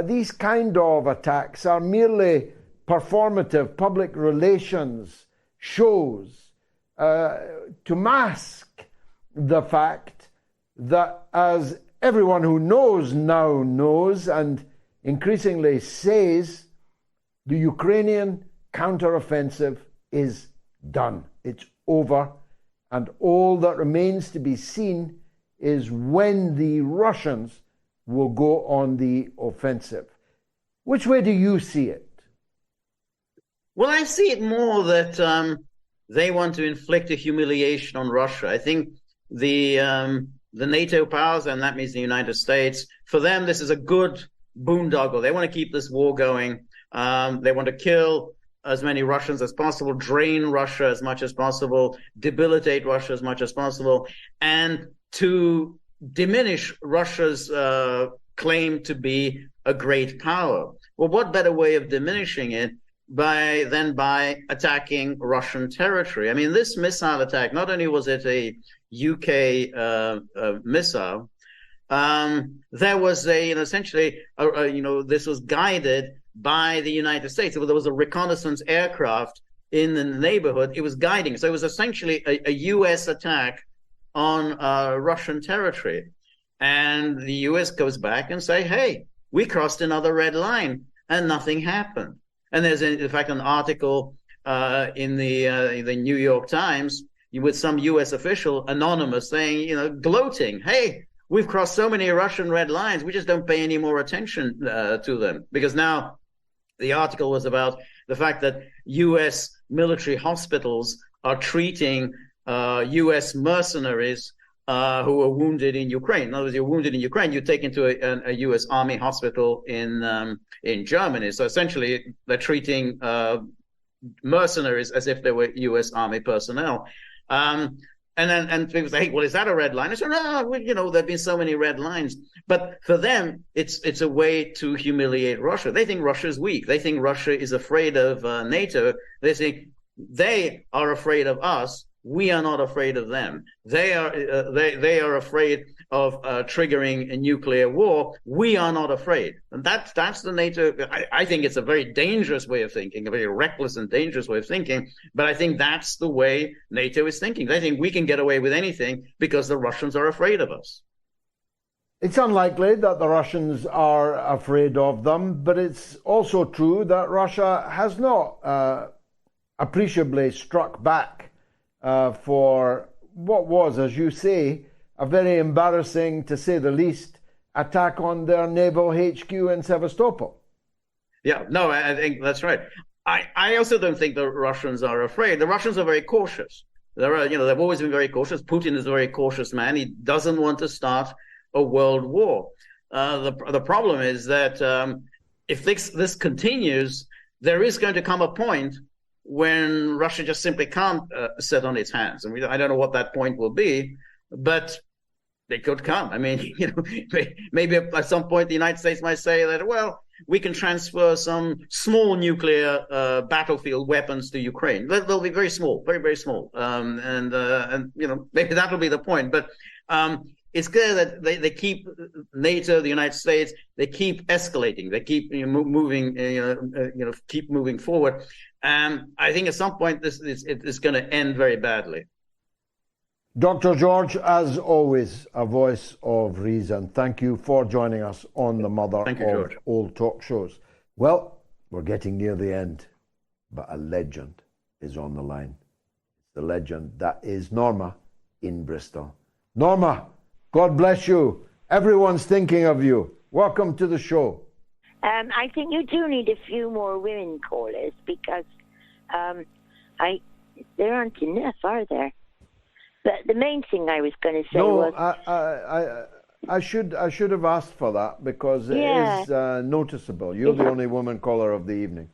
these kind of attacks are merely performative public relations shows to mask the fact that, as everyone who knows now knows and increasingly says, the Ukrainian counteroffensive is done. It's over. And all that remains to be seen is when the Russians will go on the offensive. Which way do you see it? Well, I see it more that they want to inflict a humiliation on Russia. I think the NATO powers, and that means the United States, for them, this is a good boondoggle. They want to keep this war going. They want to kill as many Russians as possible, drain Russia as much as possible, debilitate Russia as much as possible, and to diminish Russia's claim to be a great power. Well, what better way of diminishing it than by attacking Russian territory? I mean, this missile attack, not only was it a UK missile, there was essentially, this was guided by the United States. There was a reconnaissance aircraft in the neighborhood. It was guiding. So it was essentially a US attack on Russian territory. And the US goes back and say, hey, we crossed another red line, and nothing happened. And there's, in fact, an article in the New York Times with some U.S. official, anonymous, saying, gloating, hey, we've crossed so many Russian red lines, we just don't pay any more attention to them. Because now the article was about the fact that U.S. military hospitals are treating U.S. mercenaries who were wounded in Ukraine. In other words, you're wounded in Ukraine, you're taken to a U.S. Army hospital in Germany. So essentially, they're treating mercenaries as if they were U.S. Army personnel. And people say, hey, well, is that a red line? I said, no, there've been so many red lines. But for them, it's a way to humiliate Russia. They think Russia is weak. They think Russia is afraid of NATO. They think they are afraid of us. We are not afraid of them. They are afraid of triggering a nuclear war. We are not afraid. And that's the NATO. I think it's a very dangerous way of thinking, a very reckless and dangerous way of thinking. But I think that's the way NATO is thinking. They think we can get away with anything because the Russians are afraid of us. It's unlikely that the Russians are afraid of them, but it's also true that Russia has not appreciably struck back for what was, as you say, a very embarrassing, to say the least, attack on their naval HQ in Sevastopol. Yeah, no, I think that's right. I also don't think the Russians are afraid. The Russians are very cautious. They've always been very cautious. Putin is a very cautious man. He doesn't want to start a world war. The problem is that if this continues, there is going to come a point when Russia just simply can't sit on its hands. And I don't know what that point will be, but it could come. I mean, maybe at some point the United States might say that, well, we can transfer some small nuclear battlefield weapons to Ukraine. They'll be very small, very, very small. And maybe that'll be the point. But it's clear that they keep NATO, the United States, they keep escalating. They keep moving, keep moving forward. And I think at some point it's going to end very badly. Dr. George, as always, a voice of reason. Thank you for joining us on the Mother of All Talk Shows. Well, we're getting near the end, but a legend is on the line. It's the legend that is Norma in Bristol. Norma, God bless you. Everyone's thinking of you. Welcome to the show. I think you do need a few more women callers because there aren't enough, are there? But the main thing I was going to say was... I should have asked for that because it is noticeable. You're the only woman caller of the evening.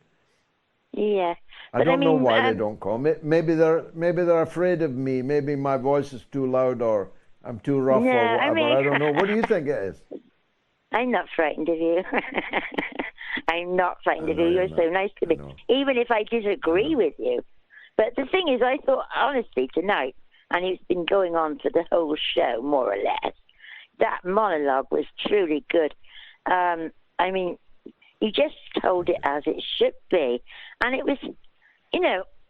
Yeah. I don't know why they don't call. Maybe they're afraid of me. Maybe my voice is too loud or I'm too rough or whatever. I don't know. What do you think it is? I'm not frightened of you. I'm not frightened of you. You're so nice to me. Even if I disagree with you. But the thing is, I thought, honestly, tonight, and it's been going on for the whole show, more or less, that monologue was truly good. I mean, you just told it as it should be. And it was,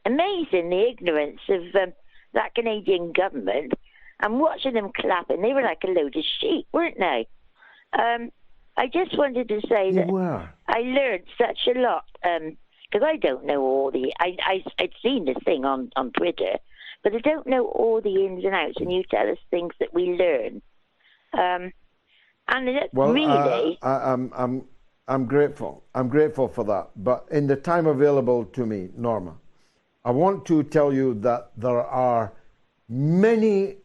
amazing, the ignorance of that Canadian government. And watching them clapping, they were like a load of sheep, weren't they? I just wanted to say that I learned such a lot, because I don't know all the... I'd seen this thing on Twitter, but I don't know all the ins and outs, and you tell us things that we learn. And really... I'm grateful. I'm grateful for that. But in the time available to me, Norma, I want to tell you that there are many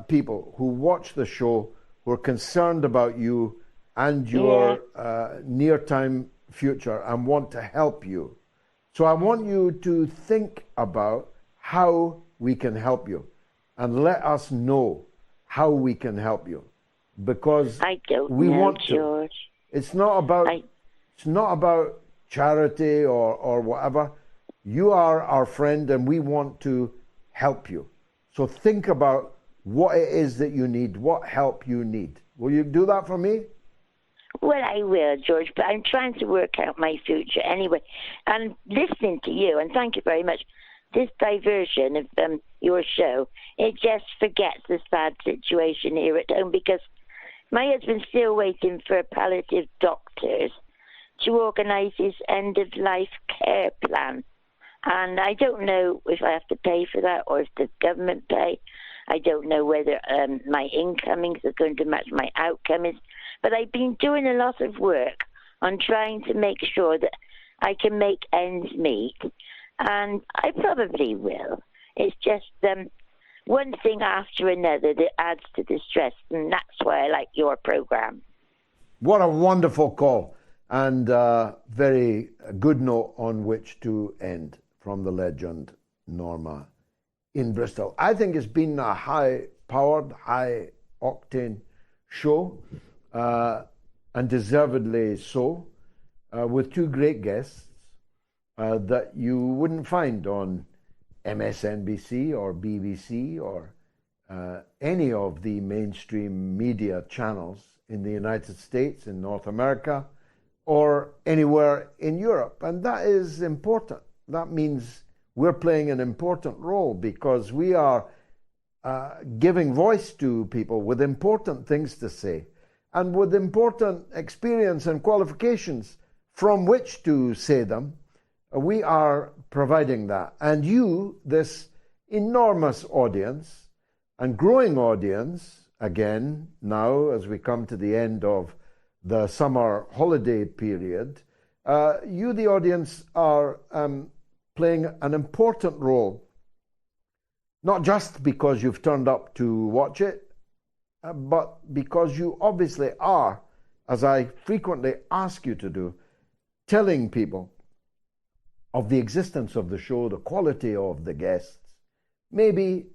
people who watch the show who are concerned about you and your near-time future and want to help you. So I want you to think about how we can help you and let us know how we can help you, because we want to. George. It's not about charity or whatever. You are our friend and we want to help you. So think about what it is that you need, what help you need. Will you do that for me? Well, I will, George, but I'm trying to work out my future anyway. And listening to you, and thank you very much, this diversion of your show, it just forgets the sad situation here at home, because my husband's still waiting for palliative doctors to organise his end-of-life care plan. And I don't know if I have to pay for that or if the government pay. I don't know whether my incomings are going to match my outcomes. But I've been doing a lot of work on trying to make sure that I can make ends meet. And I probably will. It's just one thing after another that adds to the stress. And that's why I like your program. What a wonderful call. And very good note on which to end from the legend Norma in Bristol. I think it's been a high-powered, high-octane show, and deservedly so, with two great guests that you wouldn't find on MSNBC or BBC or any of the mainstream media channels in the United States, in North America, or anywhere in Europe. And that is important. That means we're playing an important role, because we are giving voice to people with important things to say and with important experience and qualifications from which to say them. We are providing that. And you, this enormous audience and growing audience, again, now as we come to the end of the summer holiday period, you, the audience, are playing an important role, not just because you've turned up to watch it, but because you obviously are, as I frequently ask you to do, telling people of the existence of the show, the quality of the guests, maybe,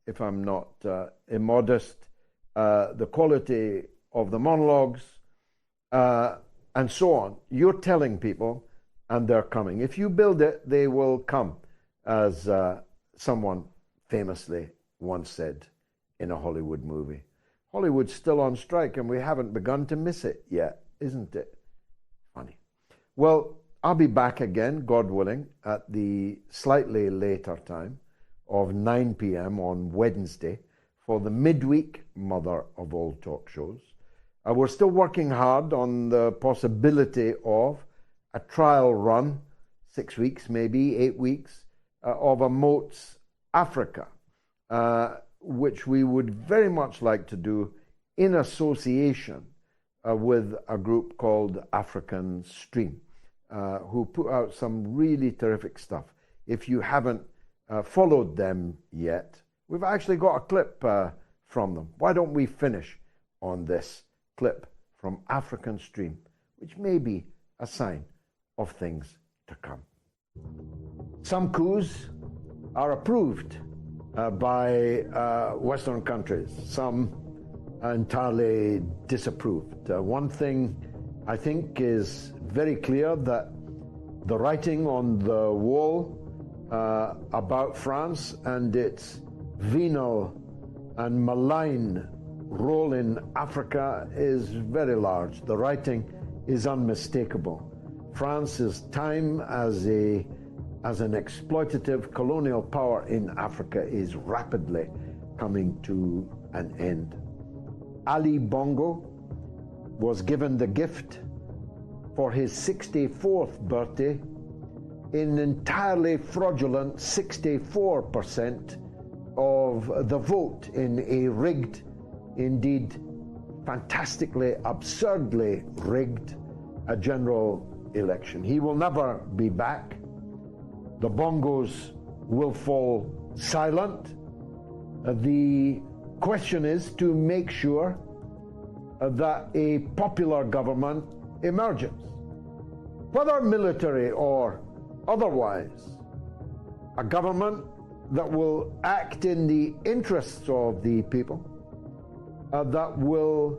if I'm not immodest, the quality of the monologues, and so on. You're telling people, and they're coming. If you build it, they will come, as someone famously once said in a Hollywood movie. Hollywood's still on strike, and we haven't begun to miss it yet, isn't it? Funny. Well, I'll be back again, God willing, at the slightly later time of 9 p.m. on Wednesday for the midweek Mother of All Talk Shows. We're still working hard on the possibility of a trial run, 6 weeks, maybe 8 weeks, of a Moats Africa, which we would very much like to do in association with a group called African Stream, who put out some really terrific stuff. If you haven't followed them yet, we've actually got a clip from them. Why don't we finish on this clip from African Stream, which may be a sign of things to come. Some coups are approved by Western countries, some entirely disapproved. One thing I think is very clear, that the writing on the wall about France and its venal and malign role in Africa is very large. The writing is unmistakable. France's time as an exploitative colonial power in Africa is rapidly coming to an end. Ali Bongo was given the gift for his 64th birthday in entirely fraudulent 64% of the vote in a rigged, indeed fantastically, absurdly rigged a general election. He will never be back. The bongos will fall silent. The question is to make sure that a popular government emerges, whether military or otherwise, a government that will act in the interests of the people, that will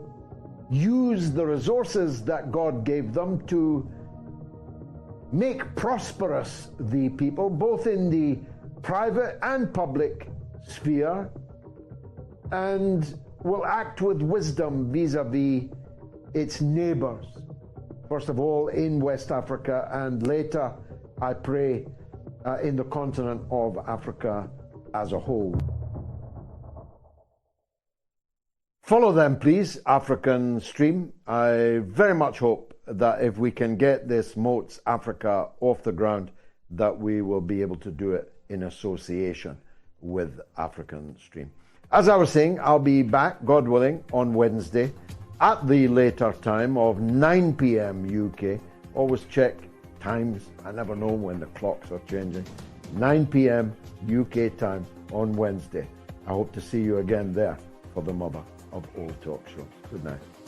use the resources that God gave them to make prosperous the people, both in the private and public sphere, and will act with wisdom vis-a-vis its neighbors, first of all in West Africa, and later, I pray, in the continent of Africa as a whole. Follow them, please, African Stream. I very much hope that if we can get this Moats Africa off the ground, that we will be able to do it in association with African Stream. As I was saying, I'll be back, God willing, on Wednesday at the later time of 9 p.m. UK. Always check times. I never know when the clocks are changing. 9 p.m. UK time on Wednesday. I hope to see you again there for the Mother of All Talk Shows. Good night.